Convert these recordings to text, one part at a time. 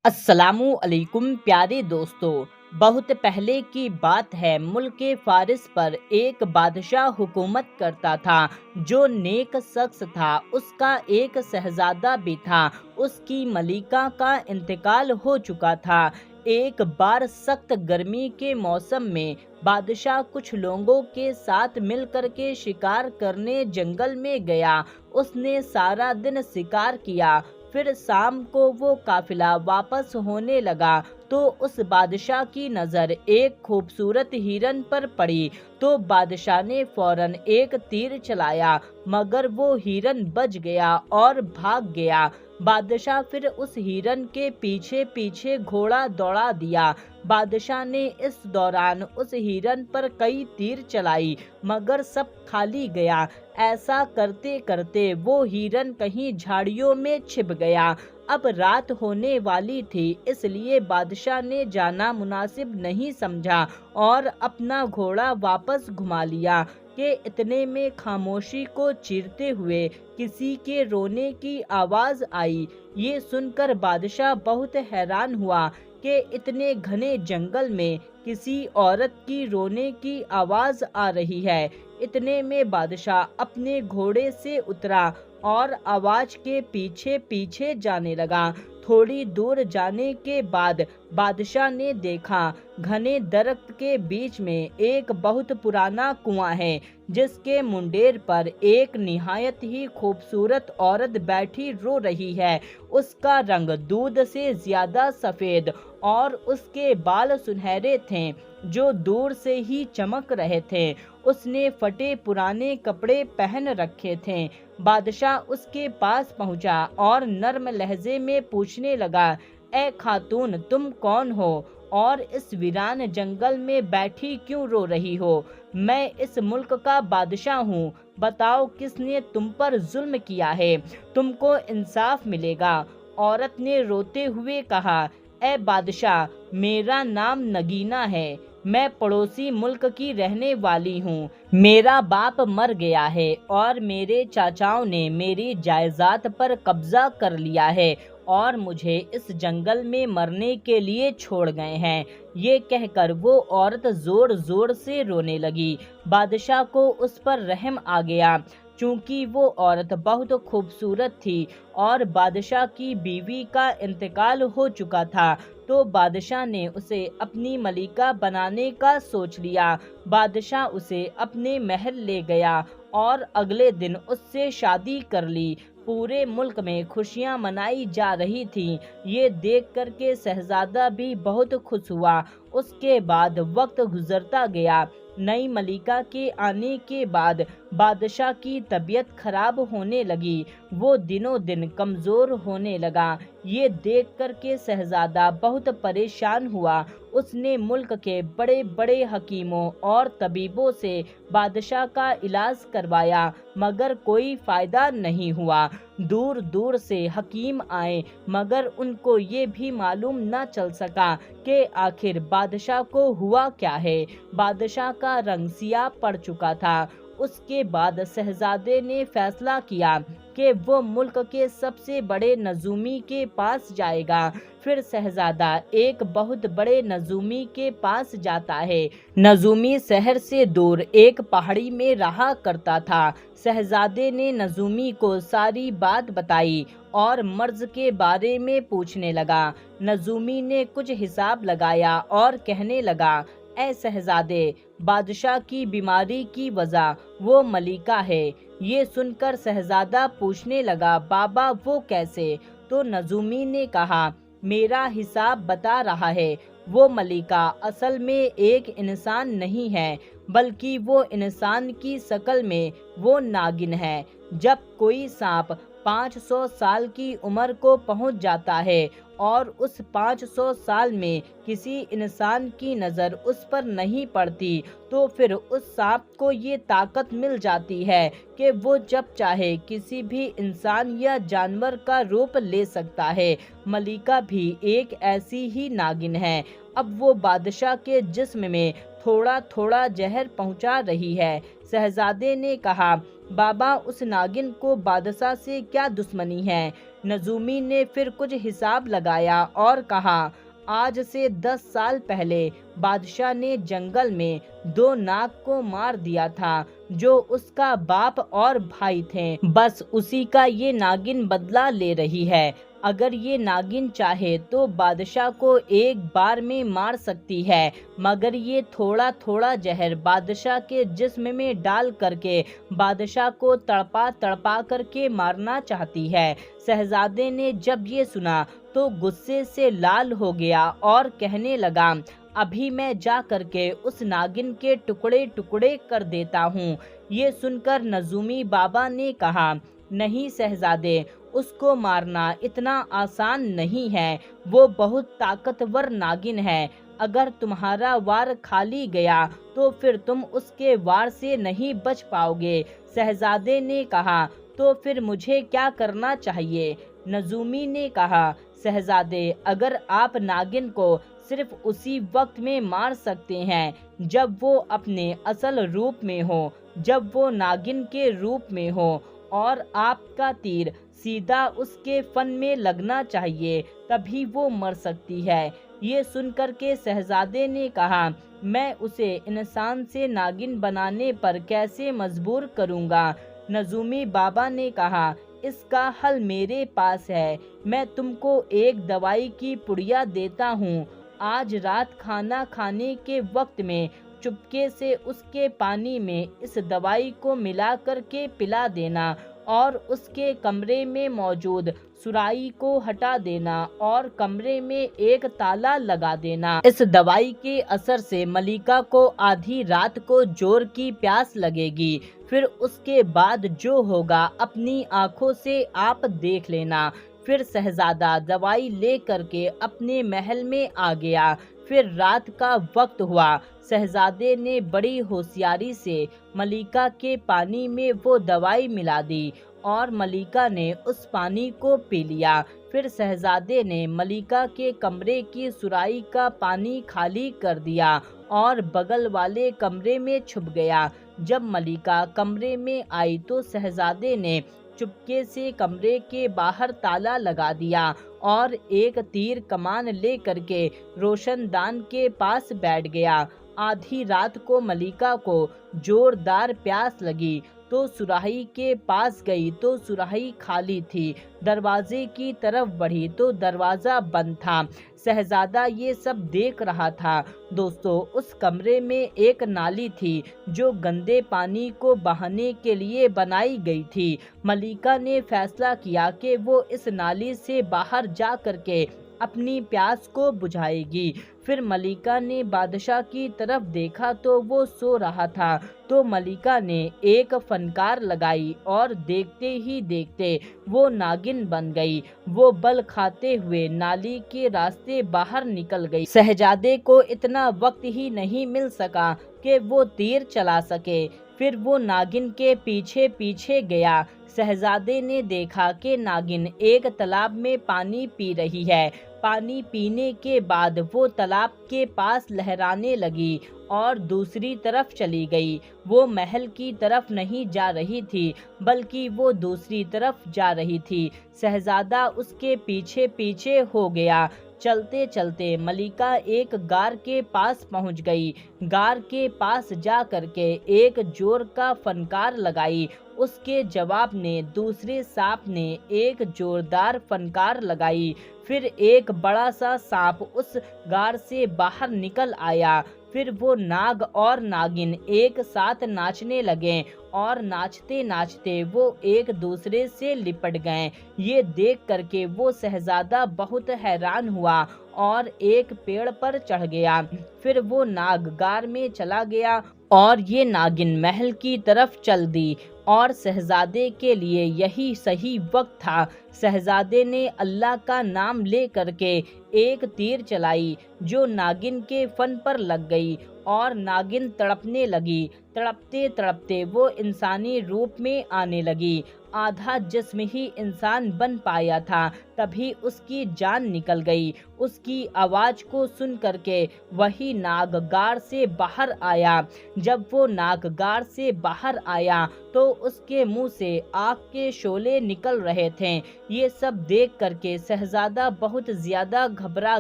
السلام علیکم پیارے دوستو، بہت پہلے کی بات ہے، ملک فارس پر ایک بادشاہ حکومت کرتا تھا جو نیک شخص تھا۔ اس کا ایک شہزادہ بھی تھا، اس کی ملکہ کا انتقال ہو چکا تھا۔ ایک بار سخت گرمی کے موسم میں بادشاہ کچھ لوگوں کے ساتھ مل کر کے شکار کرنے جنگل میں گیا۔ اس نے سارا دن شکار کیا، پھر شام کو وہ قافلہ واپس ہونے لگا تو اس بادشاہ کی نظر ایک خوبصورت ہرن پر پڑی، تو بادشاہ نے فوراً ایک تیر چلایا، مگر وہ ہرن بچ گیا اور بھاگ گیا۔ بادشاہ پھر اس ہرن کے پیچھے پیچھے گھوڑا دوڑا دیا۔ بادشاہ نے اس دوران اس ہرن پر کئی تیر چلائی، مگر سب خالی گیا۔ ایسا کرتے کرتے وہ ہرن کہیں جھاڑیوں میں چھپ گیا۔ اب رات ہونے والی تھی، اس لیے بادشاہ نے جانا مناسب نہیں سمجھا اور اپنا گھوڑا واپس گھما لیا کہ اتنے میں خاموشی کو چیرتے ہوئے کسی کے رونے کی آواز آئی۔ یہ سن کر بادشاہ بہت حیران ہوا کہ اتنے گھنے جنگل میں کسی عورت کی رونے کی آواز آ رہی ہے۔ اتنے میں بادشاہ اپنے گھوڑے سے اترا اور آواز کے پیچھے پیچھے جانے لگا۔ تھوڑی دور جانے کے بعد بادشاہ نے دیکھا گھنے درخت کے بیچ میں ایک بہت پرانا کنواں ہے، جس کے منڈیر پر ایک نہایت ہی خوبصورت عورت بیٹھی رو رہی ہے۔ اس کا رنگ دودھ سے زیادہ سفید اور اس کے بال سنہرے تھے جو دور سے ہی چمک رہے تھے۔ اس نے پھٹے پرانے کپڑے پہن رکھے تھے۔ بادشاہ اس کے پاس پہنچا اور نرم لہجے میں پوچھنے لگا، اے خاتون، تم کون ہو اور اس ویران جنگل میں بیٹھی کیوں رو رہی ہو؟ میں اس ملک کا بادشاہ ہوں، بتاؤ کس نے تم پر ظلم کیا ہے؟ تم کو انصاف ملے گا۔ عورت نے روتے ہوئے کہا، اے بادشاہ، میرا نام نگینہ ہے، میں پڑوسی ملک کی رہنے والی ہوں۔ میرا باپ مر گیا ہے اور میرے چاچاؤں نے میری جائیداد پر قبضہ کر لیا ہے اور مجھے اس جنگل میں مرنے کے لیے چھوڑ گئے ہیں۔ یہ کہہ کر وہ عورت زور زور سے رونے لگی۔ بادشاہ کو اس پر رحم آ گیا۔ چونکہ وہ عورت بہت خوبصورت تھی اور بادشاہ کی بیوی کا انتقال ہو چکا تھا، تو بادشاہ نے اسے اپنی ملکہ بنانے کا سوچ لیا۔ بادشاہ اسے اپنے محل لے گیا اور اگلے دن اس سے شادی کر لی۔ پورے ملک میں خوشیاں منائی جا رہی تھیں۔ یہ دیکھ کر کے شہزادہ بھی بہت خوش ہوا۔ اس کے بعد وقت گزرتا گیا۔ نئی ملکہ کے آنے کے بعد بادشاہ کی طبیعت خراب ہونے لگی۔ وہ دنوں دن کمزور ہونے لگا۔ یہ دیکھ کر کے شہزادہ بہت پریشان ہوا۔ اس نے ملک کے بڑے بڑے حکیموں اور طبیبوں سے بادشاہ کا علاج کروایا، مگر کوئی فائدہ نہیں ہوا۔ دور دور سے حکیم آئے، مگر ان کو یہ بھی معلوم نہ چل سکا کہ آخر بادشاہ کو ہوا کیا ہے۔ بادشاہ کا رنگ سیاہ پڑ چکا تھا۔ اس کے بعد شہزادے نے فیصلہ کیا کہ وہ ملک کے سب سے بڑے نجومی کے پاس جائے گا۔ پھر شہزادہ ایک بہت بڑے نجومی کے پاس جاتا ہے۔ نجومی شہر سے دور ایک پہاڑی میں رہا کرتا تھا۔ شہزادے نے نجومی کو ساری بات بتائی اور مرض کے بارے میں پوچھنے لگا۔ نجومی نے کچھ حساب لگایا اور کہنے لگا، اے شہزادے، بادشاہ کی بیماری کی وجہ وہ ملکہ ہے۔ یہ سن کر شہزادہ پوچھنے لگا، بابا وہ کیسے؟ تو نجومی نے کہا، میرا حساب بتا رہا ہے، وہ ملکہ اصل میں ایک انسان نہیں ہے، بلکہ وہ انسان کی شکل میں وہ ناگن ہے۔ جب کوئی سانپ 500 سال کی عمر کو پہنچ جاتا ہے اور اس 500 سال میں کسی انسان کی نظر اس پر نہیں پڑتی، تو پھر اس سانپ کو یہ طاقت مل جاتی ہے کہ وہ جب چاہے کسی بھی انسان یا جانور کا روپ لے سکتا ہے۔ ملکہ بھی ایک ایسی ہی ناگن ہے۔ اب وہ بادشاہ کے جسم میں تھوڑا تھوڑا زہر پہنچا رہی ہے۔ शहजादे ने कहा, बाबा उस नागिन को बादशाह से क्या दुश्मनी है। नजूमी ने फिर कुछ हिसाब लगाया और कहा, आज से 10 साल पहले बादशाह ने जंगल में 2 नाग को मार दिया था जो उसका बाप और भाई थे। बस उसी का ये नागिन बदला ले रही है। अगर ये नागिन चाहे तो बादशाह को एक बार में मार सकती है, मगर ये थोड़ा थोड़ा जहर बादशाह के जिस्म में डाल करके बादशाह को तड़पा तड़पा करके मारना चाहती है। शहजादे ने जब ये सुना तो गुस्से से लाल हो गया और कहने लगा, अभी मैं जा करके उस नागिन के टुकड़े टुकड़े कर देता हूँ। ये सुनकर नजूमी बाबा ने कहा, नहीं शहजादे, उसको मारना इतना आसान नहीं है। वो बहुत ताकतवर नागिन है। अगर तुम्हारा वार खाली गया तो फिर तुम उसके वार से नहीं बच पाओगे। शहजादे ने कहा, तो फिर मुझे क्या करना चाहिए? नजूमी ने कहा, शहजादे, अगर आप नागिन को सिर्फ उसी वक्त में मार सकते हैं जब वो अपने असल रूप में हो, जब वो नागिन के रूप में हो, और आपका तीर सीधा उसके फन में लगना चाहिए, तभी वो मर सकती है। ये सुनकर के शहजादे ने कहा, मैं उसे इंसान से नागिन बनाने पर कैसे मजबूर करूँगा? नजूमी बाबा ने कहा, इसका हल मेरे पास है। मैं तुमको एक दवाई की पुड़िया देता हूँ। आज रात खाना खाने के वक्त में चुपके से उसके पानी में इस दवाई को मिला करके पिला देना और उसके कमरे में मौजूद सुराही को हटा देना और कमरे में एक ताला लगा देना। इस दवाई के असर से मलिका को आधी रात को जोर की प्यास लगेगी। फिर उसके बाद जो होगा अपनी आंखों से आप देख लेना। फिर शहजादा दवाई ले करके अपने महल में आ गया। फिर रात का वक्त हुआ। शहजादे ने बड़ी होशियारी से मलिका के पानी में वो दवाई मिला दी और मलिका ने उस पानी को पी लिया। फिर शहजादे ने मलिका के कमरे की सुराही का पानी खाली कर दिया और बगल वाले कमरे में छुप गया। जब मलिका कमरे में आई तो शहजादे ने चुपके से कमरे के बाहर ताला लगा दिया और एक तीर कमान ले करके रोशनदान के पास बैठ गया। आधी रात को मलिका को जोरदार प्यास लगी तो सुराही के पास गई तो सुराही खाली थी। दरवाजे की तरफ बढ़ी तो दरवाजा बंद था। शहजादा ये सब देख रहा था। दोस्तों, उस कमरे में एक नाली थी जो गंदे पानी को बहाने के लिए बनाई गई थी। मलिका ने फैसला किया कि वो इस नाली से बाहर जा करके अपनी प्यास को बुझाएगी। फिर मलिका ने बादशाह की तरफ देखा तो वो सो रहा था। तो मलिका ने एक फनकार लगाई और देखते ही देखते वो नागिन बन गई। वो बल खाते हुए नाली के रास्ते बाहर निकल गई। शहजादे को इतना वक्त ही नहीं मिल सका कि वो तीर चला सके। फिर वो नागिन के पीछे पीछे गया। शहजादे ने देखा कि नागिन एक तालाब में पानी पी रही है। पानी पीने के बाद वो तालाब के पास लहराने लगी और दूसरी तरफ चली गई। वो महल की तरफ नहीं जा रही थी, बल्कि वो दूसरी तरफ जा रही थी। शहजादा उसके पीछे पीछे हो गया। चलते चलते मलिका एक गार के पास पहुंच गई। गार के पास जा करके एक जोर का फनकार लगाई। उसके जवाब में दूसरे सांप ने एक जोरदार फनकार लगाई। फिर एक बड़ा सा सांप उस गार से बाहर निकल आया। फिर वो नाग और नागिन एक साथ नाचने लगे और नाचते नाचते वो एक दूसरे से लिपट गए। ये देख करके वो शहजादा बहुत हैरान हुआ और एक पेड़ पर चढ़ गया। फिर वो नाग गार में चला गया और ये नागिन महल की तरफ चल दी और शहजादे के लिए यही सही वक्त था। शहजादे ने अल्लाह का नाम ले करके एक तीर चलाई जो नागिन के फन पर लग गई और नागिन तड़पने लगी। तड़पते तड़पते वो इंसानी रूप में आने लगी। आधा जिस्म ही इंसान बन पाया था तभी उसकी जान निकल गई। उसकी आवाज को सुन करके वही नाग गार से बाहर आया। जब वो नाग गार से बाहर आया तो उसके मुंह से आग के शोले निकल रहे थे। ये सब देख करके शहजादा बहुत ज्यादा घबरा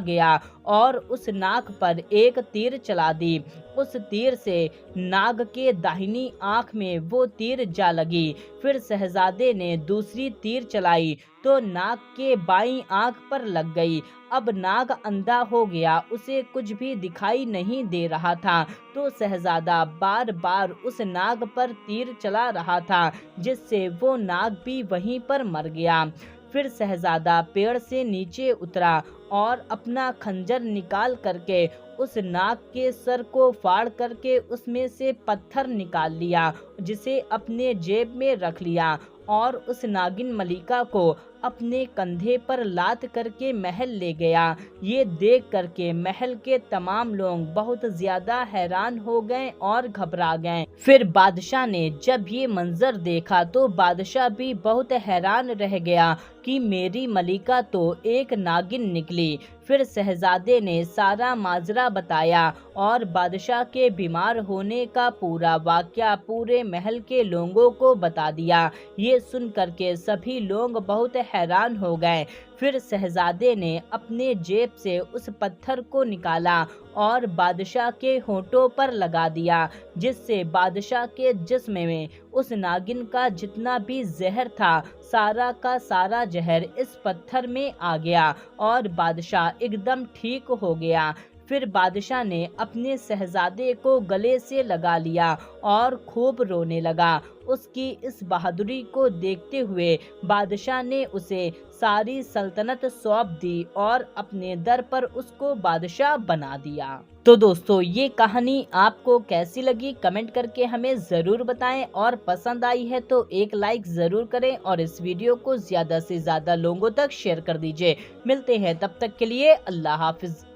गया और उस नाग पर एक तीर चला दी। उस तीर से नाग के दाहिनी आंख में वो तीर जा लगी। फिर शहजादे ने दूसरी तीर चलाई तो नाग के बाईं आंख पर लग गई। अब नाग अंधा हो गया, उसे कुछ भी दिखाई नहीं दे रहा था। तो शहजादा बार बार उस नाग पर तीर चला रहा था, जिससे वो नाग भी वहीं पर मर गया। फिर शहजादा पेड़ से नीचे उतरा और अपना खंजर निकाल करके उस नाग के सर को फाड़ करके उसमें से पत्थर निकाल लिया, जिसे अपने जेब में रख लिया और उस नागिन मलिका को अपने कंधे पर लाद करके महल ले गया। ये देख करके महल के तमाम लोग बहुत ज्यादा हैरान हो गए और घबरा गए। फिर बादशाह ने जब ये मंजर देखा तो बादशाह भी बहुत हैरान रह गया कि मेरी मलिका तो एक नागिन निकली। फिर शहजादे ने सारा माजरा बताया और बादशाह के बीमार होने का पूरा वाकया पूरे महल के लोगों को बता दिया। ये सुन करके सभी लोग बहुत हैरान हो गए। फिर शहजादे ने अपने जेब से उस पत्थर को निकाला और बादशाह के होंठों पर लगा दिया, जिससे बादशाह के जिस्म में उस नागिन का जितना भी जहर था, सारा का सारा जहर इस पत्थर में आ गया और बादशाह एकदम ठीक हो गया। फिर बादशाह ने अपने शहजादे को गले से लगा लिया और खूब रोने लगा। उसकी इस बहादुरी को देखते हुए बादशाह ने उसे सारी सल्तनत सौंप दी और अपने दर पर उसको बादशाह बना दिया। तो दोस्तों, ये कहानी आपको कैसी लगी कमेंट करके हमें ज़रूर बताएं और पसंद आई है तो एक लाइक ज़रूर करें और इस वीडियो को ज़्यादा से ज़्यादा लोगों तक शेयर कर दीजिए। मिलते हैं तब तक के लिए, अल्लाह हाफिज़।